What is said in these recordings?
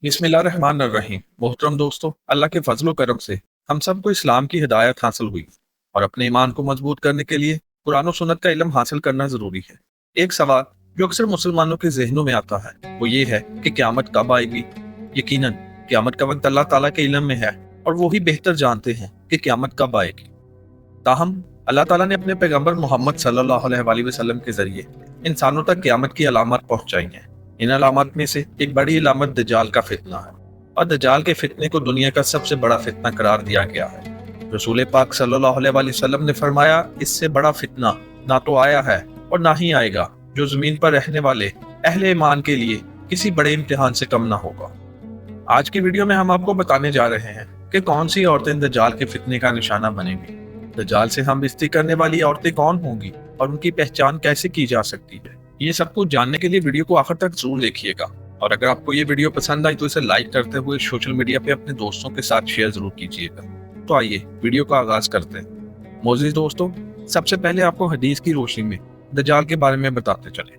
बिस्मिल्लाहिर्रहमानिर्रहीम। मोहतरम दोस्तों, अल्लाह के फजल करम से हम सबको इस्लाम की हिदायत हासिल हुई और अपने ईमान को मजबूत करने के लिए कुरान और सुन्नत का इल्म हासिल करना जरूरी है। एक सवाल जो अक्सर मुसलमानों के जहनों में आता है वो ये है कि क़यामत कब आएगी। यकीनन क़यामत का वक्त अल्लाह ताला के इल्म में है और वो ही बेहतर जानते हैं कि क़यामत कब आएगी। ताहम अल्लाह ताला ने अपने पैगंबर मोहम्मद सल्लल्लाहु अलैहि वसल्लम के जरिए इंसानों तक क़यामत की अलामत पहुंचाई हैं। इन अलामत में से एक बड़ी अलामत दज्जाल का फितना है और दज्जाल के फितने को दुनिया का सबसे बड़ा फितना करार दिया गया है। रसूल पाक सल्लल्लाहु अलैहि वसल्लम ने फरमाया, इससे बड़ा फितना ना तो आया है और ना ही आएगा जो जमीन पर रहने वाले अहले ईमान के लिए किसी बड़े इम्तिहान से कम ना होगा। आज की वीडियो में हम आपको बताने जा रहे हैं कि कौन सी औरतें दज्जाल के फितने का निशाना बनेंगी, दज्जाल से हम बेइज्जती करने वाली औरतें कौन होंगी और उनकी पहचान कैसे की जा सकती है। ये सब कुछ जानने के लिए वीडियो को आखिर तक जरूर देखिएगा और अगर आपको ये वीडियो पसंद आई तो इसे लाइक करते हुए सोशल मीडिया पे अपने दोस्तों के साथ शेयर जरूर कीजिएगा। तो आइए वीडियो का आगाज करते हैं। मोअज़्ज़िज़ दोस्तों, सबसे पहले आपको हदीस की रोशनी में दज्जाल के बारे में बताते चले।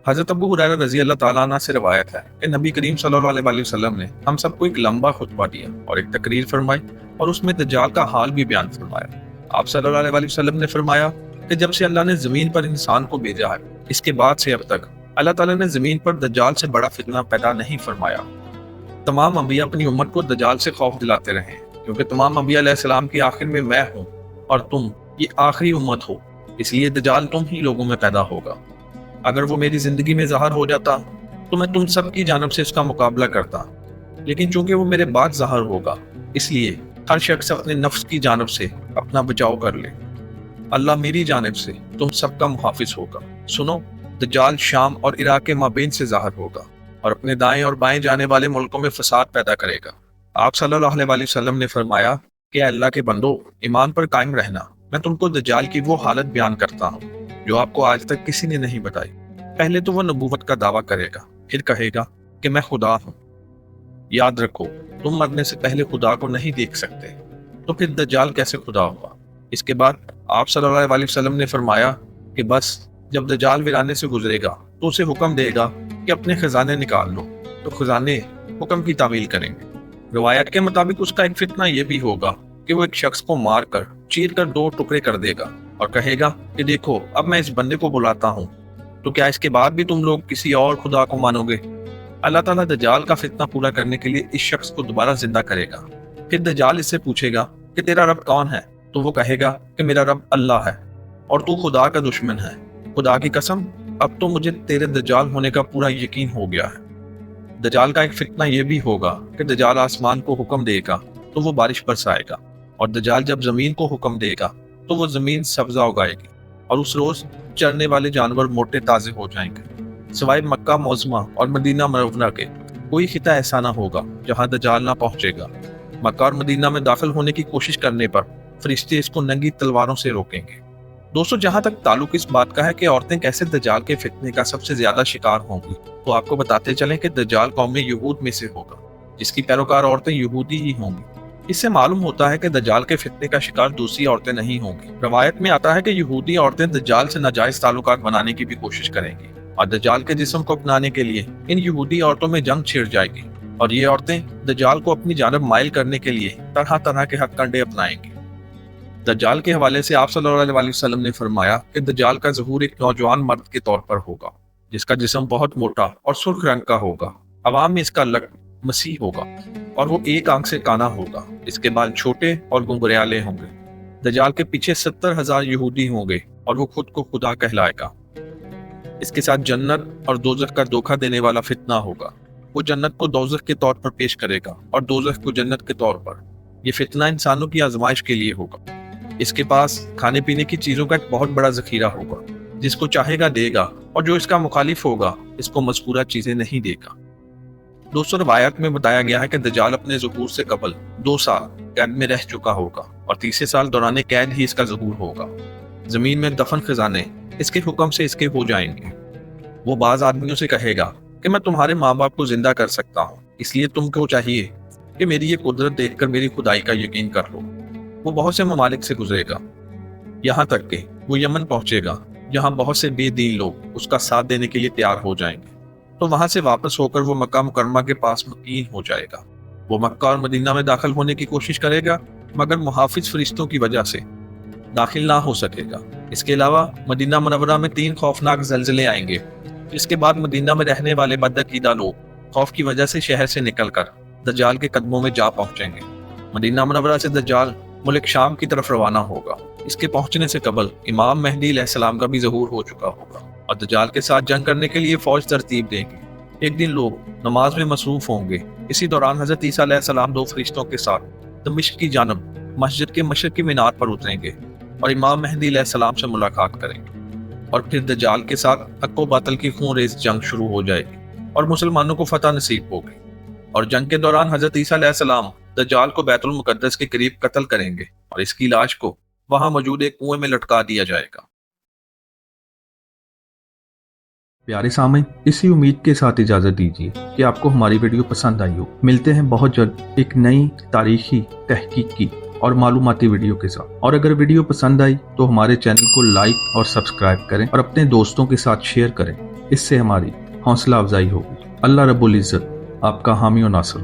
हजरत अबू हुरैरा रज़ी अल्लाह ताला अन्हु से रवायत है कि नबी करीम सल्लल्लाहु अलैहि वसल्लम ने हम सबको एक लंबा खुतबा दिया और एक तकरीर फरमाई और उसमें दज्जाल का हाल भी बयान फरमाया। आप सल्लल्लाहु अलैहि वसल्लम ने फरमाया कि जब से अल्लाह ने जमीन पर इंसान को भेजा है, इसके बाद से अब तक अल्लाह ताला ने जमीन पर दज्जाल से बड़ा फितना पैदा नहीं फरमाया। तमाम अंबिया अपनी उम्मत को दज्जाल से खौफ दिलाते रहे क्योंकि तमाम अंबिया अलैहिस्सलाम की आखिर में मैं हूँ और तुम ये आखिरी उम्मत हो, इसलिए दज्जाल तुम ही लोगों में पैदा होगा। अगर वो मेरी जिंदगी में ज़ाहिर हो जाता तो मैं तुम सब की जानब से उसका मुकाबला करता, लेकिन चूंकि वो मेरे बाद ज़ाहिर होगा इसलिए हर शख्स अपने नफ्स की जानब से अपना बचाव कर ले। अल्लाह मेरी जानिब से तुम सबका मुहाफिज होगा। सुनो, दज्जाल शाम और इराक के माबेन से ज़ाहिर होगा और अपने दाएं और बाएं जाने वाले मुल्कों में फसाद पैदा करेगा। आप सल्लल्लाहु अलैहि वसल्लम ने फरमाया कि अल्लाह के बंदो, ईमान पर कायम रहना। मैं तुमको दज्जाल की वो हालत बयान करता हूँ जो आपको आज तक किसी ने नहीं बताई। पहले तो वह नबूवत का दावा करेगा, फिर कहेगा कि मैं खुदा हूँ। याद रखो, तुम मरने से पहले खुदा को नहीं देख सकते, तो फिर दज्जाल कैसे खुदा हुआ। इसके बाद आप सल्लल्लाहु अलैहि वसल्लम ने फरमाया कि बस जब दज्जाल वीराने से गुजरेगा तो उसे हुक्म देगा कि अपने खजाने निकाल लो, तो खजाने हुक्म की तामील करेंगे। रिवायत के मुताबिक उसका एक फितना यह भी होगा कि वो एक शख्स को मार कर चीर कर दो टुकड़े कर देगा और कहेगा कि देखो अब मैं इस बंदे को बुलाता हूँ, तो क्या इसके बाद भी तुम लोग किसी और खुदा को मानोगे। अल्लाह ताला दज्जाल का फितना पूरा करने के लिए इस शख्स को दोबारा जिंदा करेगा। फिर दज्जाल इससे पूछेगा कि तेरा रब कौन है, तो वो कहेगा कि मेरा रब अल्लाह है और तू खुदा का दुश्मन है। खुदा की कसम, अब तो मुझे तेरे दज्जाल होने का पूरा यकीन हो गया है। दज्जाल का एक फितना यह भी होगा कि दज्जाल आसमान को हुक्म देगा तो वो बारिश बरसाएगा और दज्जाल जब जमीन को हुक्म देगा तो वो जमीन सब्जा उगाएगी और उस रोज चरने वाले जानवर मोटे ताजे हो जाएंगे। सिवाय मक्का मोज़मा और मदीना मनव्वरा के कोई खिता ऐसा ना होगा जहां दज्जाल ना पहुंचेगा। मक्का और मदीना में दाखिल होने की कोशिश करने पर फरिश्ते इसको नंगी तलवारों से रोकेंगे। दोस्तों, जहां तक ताल्लुक इस बात का है कि औरतें कैसे दज्जाल के फितने का सबसे ज्यादा शिकार होंगी, तो आपको बताते चलें कि दज्जाल कौम यहूद में से होगा जिसकी पैरोकार औरतें यहूदी ही होंगी। इससे मालूम होता है कि दज्जाल के फितने का शिकार दूसरी औरतें नहीं होंगी। रवायत में आता है कि यहूदी औरतें दज्जाल से नाजायज ताल्लुकात बनाने की भी कोशिश करेंगी और दज्जाल के जिस्म को अपनाने के लिए इन यहूदी औरतों में जंग छिड़ जाएगी और ये औरतें दज्जाल को अपनी जानब माइल करने के लिए तरह तरह के हथकंडे अपनाएंगी। दज्जाल के हवाले से आप सल्लल्लाहु अलैहि वसल्लम ने फरमाया कि दज्जाल का ज़हूर एक नौजवान मर्द के तौर पर होगा जिसका जिस्म बहुत मोटा और सुर्ख रंग का होगा। अवाम में इसका लक़्ब मसीह होगा और वो एक आंख से काना होगा। इसके बाल छोटे और गुंगरियाले होंगे। दज्जाल के पीछे 70,000 यहूदी होंगे और वो खुद को खुदा कहलाएगा। इसके साथ जन्नत और दोज़ख का धोखा देने वाला फितना होगा। वो जन्नत को दोज़ख के तौर पर पेश करेगा और दोज़ख को जन्नत के तौर पर। यह फितना इंसानों की आजमाइश के लिए होगा। इसके पास खाने पीने की चीजों का एक बहुत बड़ा जखीरा होगा, जिसको चाहेगा देगा और जो इसका मुखालिफ होगा इसको मज़कूरा चीजें नहीं देगा। दोस्तों, रवायत में बताया गया है कि दज्जाल अपने ज़हूर से कबल 2 साल कैद में रह चुका होगा और तीसरे साल दौरान कैद ही इसका ज़हूर होगा। जमीन में दफन खजाने इसके हुक्म से इसके हो जाएंगे। वो बाज आदमियों से कहेगा कि मैं तुम्हारे माँ बाप को जिंदा कर सकता हूँ, इसलिए तुमको चाहिए कि मेरी ये कुदरत देखकर मेरी खुदाई का यकीन कर लो। वो बहुत से ममालिक से गुजरेगा, यहाँ तक कि वो यमन पहुंचेगा जहाँ बहुत से बेदीन लोग उसका साथ देने के लिए तैयार हो जाएंगे। تو वहां से वापस होकर वो मक्का मुकरमा के पास मुकीम हो जाएगा। वो मक्का और मदीना में दाखिल होने की कोशिश करेगा, मगर मुहाफिज फरिश्तों की वजह से दाखिल ना हो सकेगा। इसके अलावा मदीना मुनव्वरा में 3 खौफनाक ज़लज़ले आएंगे। इसके बाद मदीना में रहने वाले बदअकीदा लोग खौफ की वजह से शहर से निकलकर दज्जाल के कदमों में जा पहुंचेंगे। मदीना मुनव्वरा से दज्जाल मुल्क शाम की तरफ रवाना होगा। इसके पहुंचने से कबल इमाम मेहदी अलैहिस्सलाम का भी ज़हूर हो चुका होगा और दज्जाल के साथ जंग करने के लिए फौज तरतीब देगी। एक दिन लोग नमाज में मसरूफ होंगे। इसी दौरान हज़रत ईसा अलैहिस्सलाम 2 फरिश्तों के साथ दमिश्क की जानब मस्जिद के मशरिकी मीनार पर उतरेंगे और इमाम मेहदी अलैहिस्सलाम से मुलाकात करेंगे और फिर दज्जाल के साथ हक़ व बातिल की खून रेज़ जंग शुरू हो जाएगी और मुसलमानों को फतह नसीब होगी। और जंग के दौरान हज़रत ईसा अलैहिस्सलाम दज्जाल को बैतुल मुक़द्दस के करीब कत्ल करेंगे और इसकी लाश को वहां मौजूद एक कुएं में लटका दिया जाएगा। प्यारे सामईन, इसी उम्मीद के साथ इजाजत दीजिए कि आपको हमारी वीडियो पसंद आई हो। मिलते हैं बहुत जल्द एक नई तारीखी, तहकीकी और मालूमाती वीडियो के साथ। और अगर वीडियो पसंद आई तो हमारे चैनल को लाइक और सब्सक्राइब करें और अपने दोस्तों के साथ शेयर करें। इससे हमारी हौसला अफजाई होगी। अल्लाह रब्बुल इज़्ज़त आपका हामी और नासिर।